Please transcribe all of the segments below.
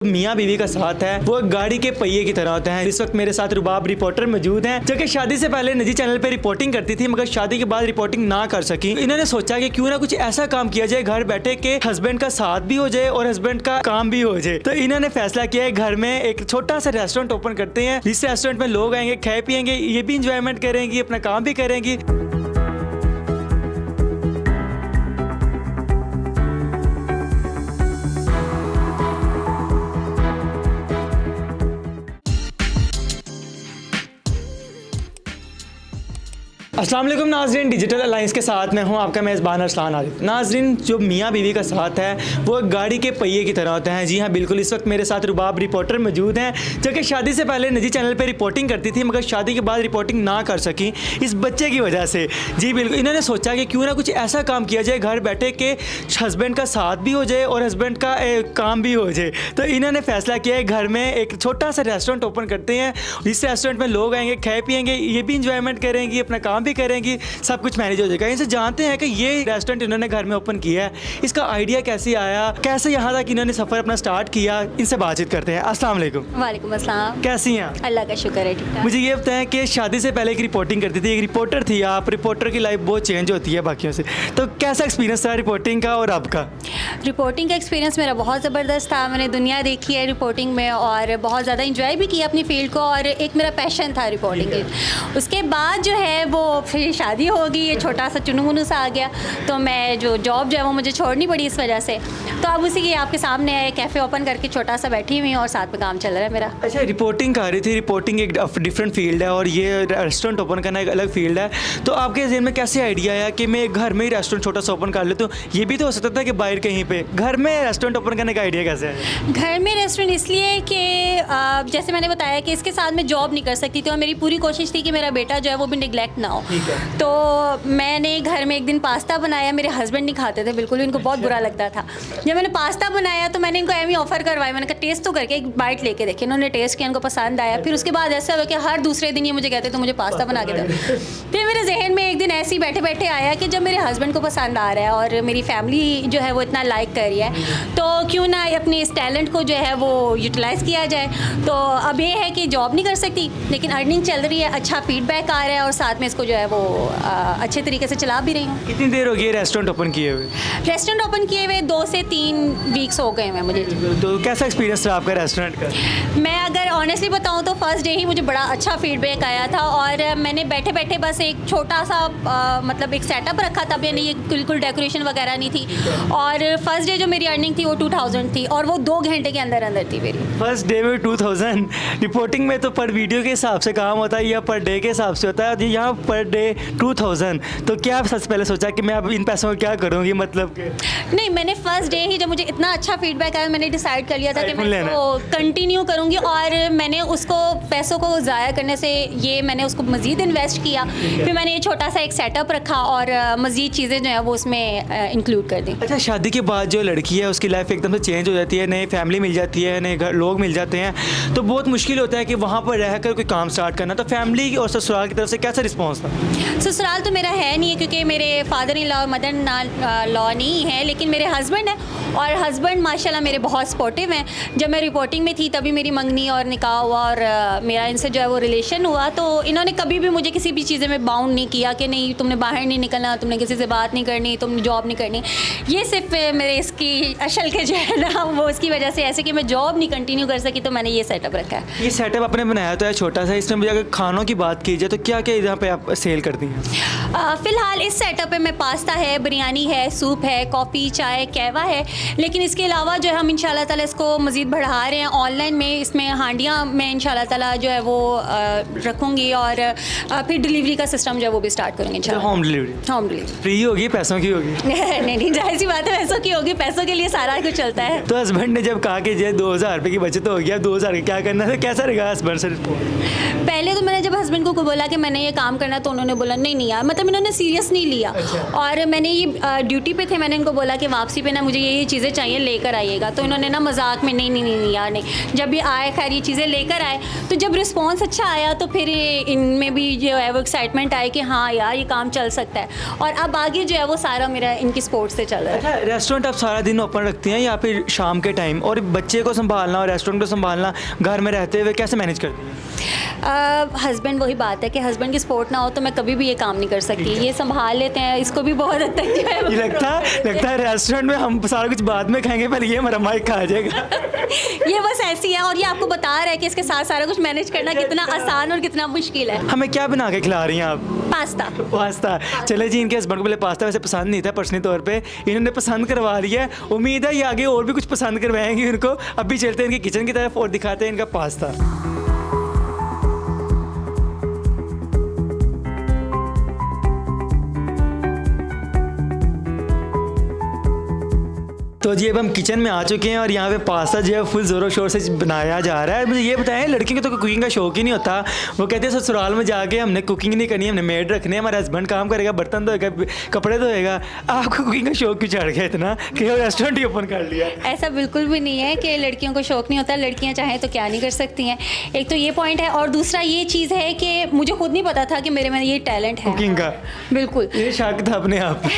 मियाँ बीवी का साथ है वो गाड़ी के पहिए की तरह होते हैं। इस वक्त मेरे साथ रुबाब रिपोर्टर मौजूद हैं जो कि शादी से पहले निजी चैनल पे रिपोर्टिंग करती थी मगर शादी के बाद रिपोर्टिंग ना कर सकी। इन्होंने सोचा कि क्यों ना कुछ ऐसा काम किया जाए घर बैठे के हस्बैंड का साथ भी हो जाए और हस्बैंड का काम भी हो जाए। तो इन्होंने फैसला किया है घर में एक छोटा सा रेस्टोरेंट ओपन करते हैं। इस रेस्टोरेंट में लोग आएंगे, खाए पियेंगे, ये भी इंजॉयमेंट करेंगी, अपना काम भी करेंगी। अस्सलाम वालेकुम नाजरीन, डिजिटल अलायंस के साथ मैं हूं आपका मेज़बान अरसलान आरिफ। नाजरीन, जो मियाँ बीवी का साथ है वो गाड़ी के पहिए की तरह होते हैं। जी हाँ बिल्कुल, इस वक्त मेरे साथ रुबाब रिपोर्टर मौजूद हैं जो कि शादी से पहले निजी चैनल पे रिपोर्टिंग करती थी मगर शादी के बाद रिपोर्टिंग ना कर सकी इस बच्चे की वजह से। जी बिल्कुल, इन्होंने सोचा कि क्यों ना कुछ ऐसा काम किया जाए घर बैठे के हस्बैंड का साथ भी हो जाए और हस्बैंड का काम भी हो जाए। तो इन्होंने फैसला किया है घर में एक छोटा सा रेस्टोरेंट ओपन करते हैं। इस रेस्टोरेंट में लोग आएंगे, खाए पियेंगे, ये भी इंजॉयमेंट करेंगी, अपना काम भी करेंगी, सब कुछ मैनेज हो जाएगा। इनसे जानते हैं कि ये रेस्टोरेंट इन्होंने घर में ओपन किया है, इसका आइडिया कैसे आया, कैसे यहाँ तक इन्होंने सफ़र अपना स्टार्ट किया, इनसे बातचीत करते हैं। अस्सलाम वालेकुम। वालेकुम अस्सलाम। कैसी हैं? अल्लाह का शुक्र है, ठीक ठाक। मुझे ये बताएं कि शादी से पहले एक रिपोर्टिंग करती थी, एक रिपोर्टर थी आप, रिपोर्टर की लाइफ बहुत चेंज होती है बाकियों से, तो कैसा एक्सपीरियंस था रिपोर्टिंग का और आपका? रिपोर्टिंग का एक्सपीरियंस मेरा बहुत ज़बरदस्त था। मैंने दुनिया देखी है रिपोर्टिंग में और बहुत ज़्यादा इंजॉय भी किया अपनी फील्ड को, और एक मेरा पैशन था रिपोर्टिंग की। उसके बाद जो है वो फिर शादी होगी, ये छोटा सा चुनू मुनू सा आ गया, तो मैं जो जॉब जो है वो मुझे छोड़नी पड़ी इस वजह से। तो अब उसी की आपके सामने है कैफ़े ओपन करके छोटा सा बैठी हुई हूँ और साथ में काम चल रहा है मेरा। अच्छा, रिपोर्टिंग कर रही थी, रिपोर्टिंग एक डिफरेंट फील्ड है और ये रेस्टोरेंट ओपन करना एक अलग फील्ड है। तो आपके जहन में कैसे आइडिया आया कि मैं घर में ही रेस्टोरेंट छोटा सा ओपन कर लेता हूँ? ये भी तो हो सकता था कि बाहर कहीं पे, घर में रेस्टोरेंट ओपन करने का आइडिया कैसे है? घर में रेस्टोरेंट इसलिए कि जैसे मैंने बताया कि इसके साथ मैं जॉब नहीं कर सकती थी और मेरी पूरी कोशिश थी कि मेरा बेटा जो है वो भी निगलेक्ट ना हो। तो मैंने घर में एक दिन पास्ता बनाया, मेरे हस्बैंड नहीं खाते थे बिल्कुल, इनको बहुत बुरा लगता था। जब मैंने पास्ता बनाया तो मैंने इनको एम ही ऑफ़र करवाया, मैंने कहा टेस्ट तो करके एक बाइट लेके देखे। इन्होंने टेस्ट किया, इनको पसंद आया। फिर उसके बाद ऐसा हुआ कि हर दूसरे दिन ये मुझे कहते तो मुझे पास्ता बना के दो। फिर मेरे जहन में एक दिन ऐसे ही बैठे बैठे आया कि जब मेरे हस्बैंड को पसंद आ रहा है और मेरी फैमिली जो है वो इतना लाइक कर रही है, तो क्यों ना अपने इस टैलेंट को जो है वो यूटिलाइज़ किया जाए। तो अब ये है कि जॉब नहीं कर सकती लेकिन अर्निंग चल रही है, अच्छा फीडबैक आ रहा है और साथ में इसको जो है वो अच्छे तरीके से चला भी रही हूँ। कितनी देर हो गई रेस्टोरेंट ओपन किए हुए? रेस्टोरेंट ओपन किए हुए 2 से 3 वीक्स हो गए हैं मुझे। तो कैसा एक्सपीरियंस रहा आपका रेस्टोरेंट का? मैं अगर ऑनेस्टली बताऊं तो फर्स्ट डे ही मुझे बड़ा अच्छा फीडबैक आया था और मैंने बैठे बैठे बस एक छोटा सा मतलब एक सेटअप रखा था, मैंने ये बिल्कुल डेकोरेशन वगैरह नहीं थी। और फर्स्ट डे जो मेरी अर्निंग थी वो 2000 थी और वो 2 घंटे के अंदर अंदर थी मेरी। फर्स्ट डे में 2000? रिपोर्टिंग में तो पर वीडियो के हिसाब से काम होता है या पर डे के हिसाब से होता है? यहाँ पर डे 2000, तो क्या आप सबसे पहले सोचा कि मैं अब इन पैसों को क्या करूँगी? मतलब नहीं, मैंने फर्स्ट डे ही जब मुझे इतना अच्छा फीडबैक आया मैंने डिसाइड कर लिया था कि मैं इसको कंटिन्यू करूँगी और मैंने उसको पैसों को ज़ाया करने से ये मैंने उसको मज़ीद इन्वेस्ट किया। फिर मैंने ये छोटा सा एक सेटअप रखा और मज़ीद चीज़ें जो है वो उसमें इंक्लूड कर दी। अच्छा, शादी के बाद जो लड़की है उसकी लाइफ एकदम से चेंज हो जाती है, नई फैमिली मिल जाती है, नए घर लोग मिल जाते हैं, तो बहुत मुश्किल होता है कि वहाँ पर रहकर कोई काम स्टार्ट करना। तो फैमिली और ससुराल की तरफ से कैसा रिस्पॉन्स था? ससुराल तो मेरा है नहीं है क्योंकि मेरे फादर इन लॉ और मदर लॉ नहीं है, लेकिन मेरे हस्बैंड है और हस्बैंड माशाल्लाह मेरे बहुत सपोर्टिव हैं। जब मैं रिपोर्टिंग में थी तभी मेरी मंगनी और निकाह हुआ और मेरा इनसे जो है वो रिलेशन हुआ, तो इन्होंने कभी भी मुझे किसी भी चीज़ें में बाउंड नहीं किया कि नहीं तुमने बाहर नहीं निकलना, तुमने किसी से बात नहीं करनी, तुमने जॉब नहीं करनी। ये सिर्फ मेरे इसकी अशल के जो है ना वो उसकी वजह से ऐसे कि मैं जॉब नहीं कंटिन्यू कर सकी, तो मैंने ये सेटअप रखा है। ये सेटअप आपने बनाया तो है छोटा सा, इसमें मुझे अगर खानों की बात की जाए तो क्या क्या यहाँ पे आप सेल करती हैं? फ़िलहाल इस सेटअप में पास्ता है, बिरयानी है, सूप है, कॉफ़ी, चाय, कहवा है, लेकिन इसके अलावा जो है हम इंशाल्लाह ताला इसको मज़ीद बढ़ा रहे हैं। ऑनलाइन में इसमें हांडियाँ मैं इंशाल्लाह ताला जो है वो रखूँगी और फिर डिलीवरी का सिस्टम जो है वो भी स्टार्ट करूँगी इंशाल्लाह। Home delivery? Home delivery free होगी, पैसों की होगी? नहीं, जाहिर सी बात है पैसों की होगी, पैसों के लिए सारा कुछ चलता है। तो हस्बैंड ने जब कहा कि जो 2000 रुपये की बचत हो गया, 2000 क्या करना था, कैसा रहेगा हस्बैंड से? पहले तो मैंने जब हस्बैंड को बोला कि मैंने ये काम करना तो उन्होंने बोला नहीं नहीं यार, मतलब इन्होंने सीरियस नहीं लिया। और मैंने ये ड्यूटी पे थे, मैंने इनको बोला कि वापसी पे ना मुझे ये चीज़ें चाहिए, लेकर आइएगा। तो इन्होंने ना मजाक में नहीं नहीं नहीं नहीं यार नहीं। जब भी आए खैर ये चीज़ें लेकर आए, तो जब रिस्पॉन्स अच्छा आया तो फिर इनमें भी जो है वो एक्साइटमेंट आई कि हाँ यार ये काम चल सकता है। और अब आगे जो है वो सारा मेरा इनकी सपोर्ट से चल रहा है। अच्छा, रेस्टोरेंट आप सारा दिन ओपन रखती हैं या फिर शाम के टाइम? और बच्चे को संभालना और रेस्टोरेंट को संभालना घर में रहते हुए कैसे मैनेज करती हैं? हस्बैंड, वही बात है कि हस्बैंड की सपोर्ट ना हो तो मैं कभी भी ये काम नहीं कर सकती। ये संभाल लेते हैं इसको भी बहुत हद तक जो है ये लगता है रेस्टोरेंट में हम सारा कुछ बाद में खाएंगे, पहले ये हमारा माइक खा जाएगा। ये बस ऐसी है। और ये आपको बता रहा है कि इसके साथ सारा कुछ मैनेज करना कितना आसान और कितना मुश्किल है। हमें क्या बना के खिला रही हैं आप? पास्ता। चले जी, इनके हस्बैंड को पहले पास्ता वैसे पसंद नहीं था पर्सनली तौर पे, इन्होंने पसंद करवा लिया है। उम्मीद है ये आगे और भी कुछ पसंद करवाएंगे इनको। अभी चलते हैं इनकी किचन की तरफ और दिखाते हैं इनका पास्ता। तो जी अब हम किचन में आ चुके हैं और यहाँ पे पास्ता जो है फुल ज़ोरों शोर से बनाया जा रहा है। मुझे ये बताएं, लड़कियों को तो कुकिंग का शौक ही नहीं होता। वो कहते हैं ससुराल में जाके हमने कुकिंग नहीं करनी, हमने मेड रखनी है, हमारा हस्बैंड काम करेगा, बर्तन धोएगा, कपड़े धोएगा। आपको कुकिंग का शौक क्यों चढ़ गया इतना कि रेस्टोरेंट ही ओपन कर लिया? ऐसा बिल्कुल भी नहीं है कि लड़कियों को शौक नहीं होता। लड़कियां चाहें तो क्या नहीं कर सकती हैं। एक तो ये पॉइंट है, और दूसरा ये चीज़ है कि मुझे खुद नहीं पता था कि मेरे में ये टैलेंट है कुकिंग का। बिल्कुल ये शक था अपने आप।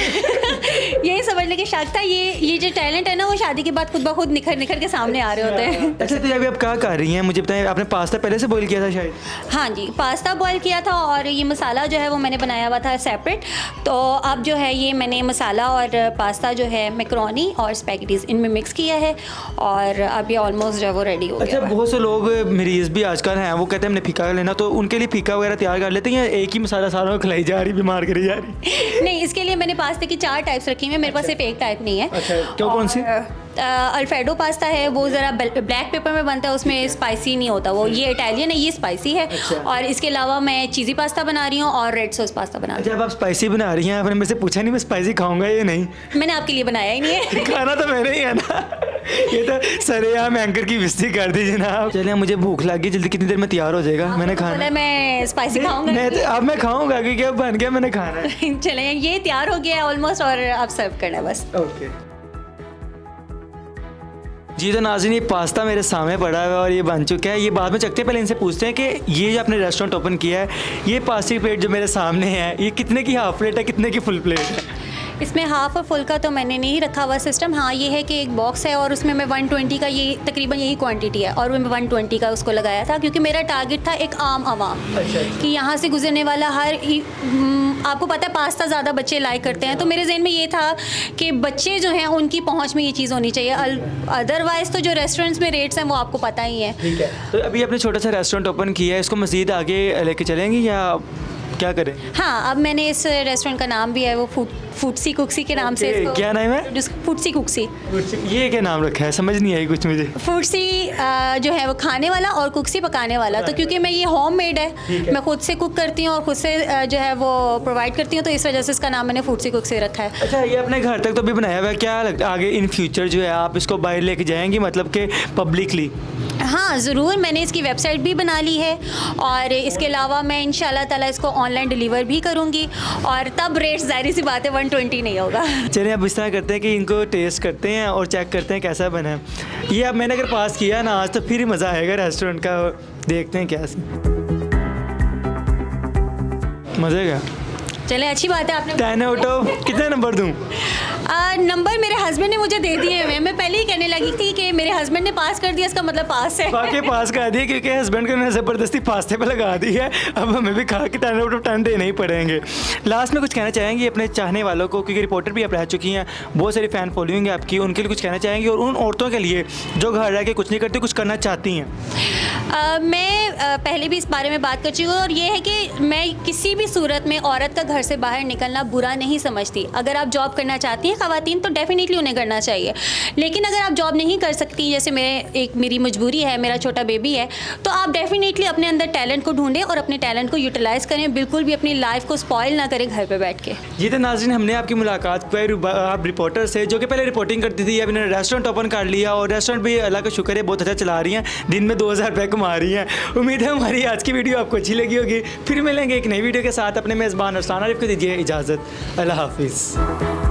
यही समझने के शक था। ये जो टैलेंट है ना, वो शादी के बाद खुद ब खुद निखर निखर के सामने आ रहे होते हैं। अच्छा, तो अभी आप क्या कर रही हैं? मुझे बताएं, आपने पास्ता पहले से बॉईल किया था शायद? हाँ जी, पास्ता बॉईल किया था और ये मसाला जो है वो मैंने बनाया हुआ था सेपरेट। तो अब जो है ये मैंने मसाला और पास्ता जो है मैक्रोनी और स्पैगेटीज इनमें मिक्स किया है और अब ये ऑलमोस्ट जो है वो रेडी हो गया। अच्छा, बहुत से लोग मरीज़ भी आजकल हैं, वो कहते हैं हमने फीका लेना, तो उनके लिए फीका वगैरह तैयार कर लेते हैं या एक ही मसाला सारों को खिलाई जा रही, बीमार करी जा रही? नहीं, इसके लिए मैंने पास्ते की 4 टाइप्स रखी हुई हैं। मेरे पास सिर्फ एक टाइप नहीं है। अच्छा, क्यों? कौन सी? अल्फ्रेडो पास्ता है, वो ज़रा ब्लैक पेपर में बनता है, उसमें स्पाइसी नहीं होता वो। ये इटालियन है, ये स्पाइसी है। और इसके अलावा मैं चीज़ी पास्ता बना रही हूँ और रेड सॉस पास्ता बना रही हूँ। जब आप स्पाइसी बना रही हैं, आपने मेरे से पूछा नहीं मैं स्पाइसी खाऊंगा या नहीं? मैंने आपके लिए बनाया ही नहीं है। खाना तो मैंने ही है ना। ये तो सरेआम एंकर की बेइज्जती कर दी जनाब। चलिए, मुझे भूख लगी, जल्दी कितनी देर में तैयार हो जाएगा? मैंने खाना, मैं स्पाइसी खाऊंगा। अब मैं खाऊंगा क्योंकि अब बन गया, मैंने खाना है। चले, ये तैयार हो गया है ऑलमोस्ट और अब सर्व करना है बस। ओके जी। तो नाज़रीन, ये पास्ता मेरे सामने पड़ा हुआ है और ये बन चुका है। ये बाद में चखते हैं, पहले इनसे पूछते हैं कि ये जो आपने रेस्टोरेंट ओपन किया है, ये पास्ता की प्लेट जो मेरे सामने है, ये कितने की हाफ प्लेट है, कितने की फुल प्लेट है? इसमें हाफ और फुल का तो मैंने नहीं रखा हुआ सिस्टम। हाँ, ये है कि एक बॉक्स है और उसमें मैं 120 का, ये तकरीबन यही क्वांटिटी है, और मैं 120 का उसको लगाया था क्योंकि मेरा टारगेट था एक आम आवाम। अच्छा। कि यहाँ से गुजरने वाला हर आपको पता है पास्ता ज़्यादा बच्चे लाइक करते हैं, तो मेरे जहन में ये था कि बच्चे जो हैं उनकी पहुँच में ये चीज़ होनी चाहिए। अदरवाइज़ तो जो रेस्टोरेंट्स में रेट्स हैं वो आपको पता ही है। ठीक है। तो अभी आपने छोटा सा रेस्टोरेंट ओपन किया है, इसको मज़ीद आगे लेके चलेंगी या क्या करें? हाँ, अब मैंने इस रेस्टोरेंट का नाम भी है वो फूडसी कुक्सी के नाम से इसको। क्या नाम है? फूडसी कुक्सी। ये क्या नाम रखा है, समझ नहीं आई कुछ मुझे। फूडसी जो है वो खाने वाला और कुक्सी पकाने वाला। तो क्योंकि मैं ये होम मेड है, मैं खुद से कुक करती हूँ और खुद से जो है वो प्रोवाइड करती हूँ, तो इस वजह से इसका नाम मैंने फूडसी कुक्सी रखा है। अच्छा, ये अपने घर तक तो भी बनाया हुआ है, क्या लगता है आगे इन फ्यूचर जो है आप इसको बाहर लेके जाएंगी, मतलब कि पब्लिकली? हाँ ज़रूर, मैंने इसकी वेबसाइट भी बना ली है और इसके अलावा मैं इंशाल्लाह ताला इसको ऑनलाइन डिलीवर भी करूँगी और तब रेट ज़ाहिर सी बात है 120 नहीं होगा। चलिए, अब इस तरह करते हैं कि इनको टेस्ट करते हैं और चेक करते हैं कैसा बना है। ये अब मैंने अगर पास किया ना आज, तो फिर ही मज़ा आएगा रेस्टोरेंट का। देखते हैं क्या मज़े का। चले, अच्छी बात है। आपने 10 आउट ऑफ कितने नंबर दूँ? नंबर मेरे हस्बैंड ने मुझे दे दिए हुए। मैं पहले ही कहने लगी थी कि मेरे हस्बैंड ने पास कर दिया, इसका मतलब पास है। वाकई पास कर दिया क्योंकि हस्बैंड को मैंने ज़बरदस्ती पास्ते पे लगा दी है। अब हमें भी खा के 10 आउट ऑफ 10 देने ही पड़ेंगे। लास्ट में कुछ कहना चाहेंगे अपने चाहने वालों को, क्योंकि रिपोर्टर भी आप रह चुकी हैं, बहुत सारी फ़ैन फॉलोइंग है आपकी, उनके लिए कुछ कहना चाहेंगे? और उन औरतों के लिए जो घर रह के कुछ नहीं करती, कुछ करना चाहती हैं? मैं पहले भी इस बारे में बात कर चुकी हूँ और ये है कि मैं किसी भी सूरत में औरत का घर से बाहर निकलना बुरा नहीं समझती। अगर आप जॉब करना चाहती हैं, ख़वातीन तो डेफिनेटली उन्हें करना चाहिए। लेकिन अगर आप जॉब नहीं कर सकती, जैसे मेरी मजबूरी है, मेरा छोटा बेबी है, तो आप डेफिनेटली अपने अंदर टैलेंट को ढूंढें और अपने टैलेंट को यूटिलाइज़ करें, बिल्कुल भी अपनी लाइफ को स्पॉइल ना करें घर पे बैठ के। जी तो नाज़रीन, हमने आपकी मुलाकात आप रिपोर्टर से जो कि पहले रिपोर्टिंग करती थी, अब इन्होंने रेस्टोरेंट ओपन कर लिया और रेस्टोरेंट भी अल्लाह का शुक्र है बहुत अच्छा चला रही हैं, दिन में 2000 रुपये कमा रही हैं। उम्मीद है हमारी आज की वीडियो आपको अच्छी लगी होगी। फिर मिलेंगे एक नई वीडियो के साथ। अपने मेज़बान अरसलान आरिफ को दीजिए इजाज़त। अल्लाह हाफिज़।